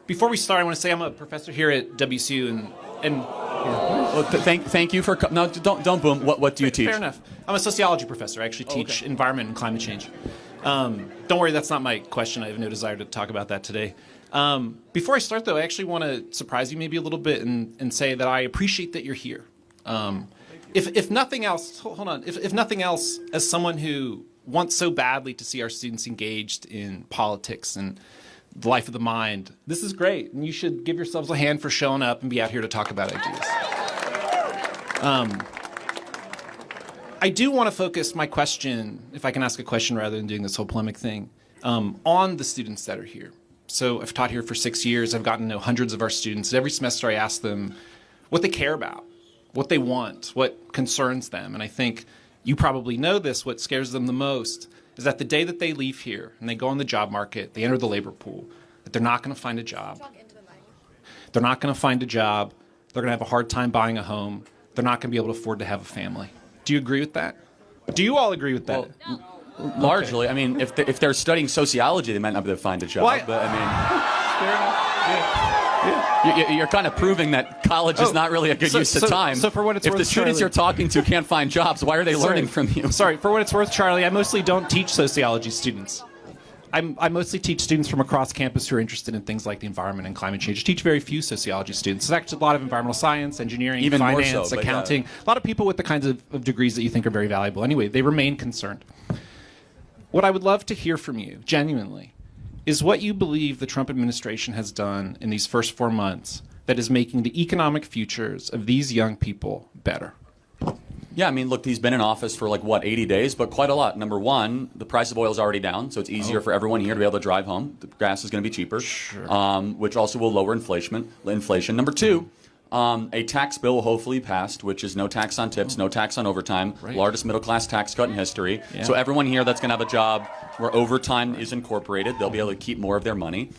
Before we start, I want to say I'm a professor here at WSU, and Well, thank you for no. Don't boom. What do you teach? fair enough. I'm a sociology professor. I actually teach environment and climate change. Don't worry, that's not my question. I have no desire to talk about that today. Before I start, though, I actually want to surprise you maybe a little bit and say that I appreciate that you're here. If nothing else, hold on. If nothing else, as someone who wants so badly to see our students engaged in politics and the life of the mind, this is great, and you should give yourselves a hand for showing up and be out here to talk about ideas. I do want to focus my question, if I can ask a question rather than doing this whole polemic thing, on the students that are here. So I've taught here for 6 years. I've gotten to know hundreds of our students. Every semester I ask them what they care about, what they want, what concerns them. And I think you probably know this, what scares them the most is that the day that they leave here and they go on the job market, they enter the labor pool, that they're not going to find a job. They're not going to find a job. They're going to have a hard time buying a home. They're not going to be able to afford to have a family. Do you agree with that? Do you all agree with that? Well, largely. Okay. I mean, if they're studying sociology, they might not be able to find a job. Well, but I mean, fair enough. Yeah. You're kind of proving that college is not really a good use of time. So for what it's if worth, the students Charlie, you're talking to can't find jobs, why are they learning from you? Sorry, for what it's worth, Charlie, I mostly don't teach sociology students. I mostly teach students from across campus who are interested in things like the environment and climate change. I teach very few sociology students. There's actually a lot of environmental science, engineering, even finance, more so, accounting. Yeah. A lot of people with the kinds of degrees that you think are very valuable. Anyway, they remain concerned. What I would love to hear from you, genuinely, is what you believe the Trump administration has done in these first 4 months that is making the economic futures of these young people better. Yeah, I mean, look, he's been in office for 80 days, but quite a lot. Number one, the price of oil is already down, so it's easier for everyone here to be able to drive home. The gas is going to be cheaper, which also will lower inflation. Number two, a tax bill will hopefully passed, which is no tax on tips, no tax on overtime, largest middle-class tax cut in history. Yeah. So everyone here that's going to have a job where overtime is incorporated, they'll be able to keep more of their money.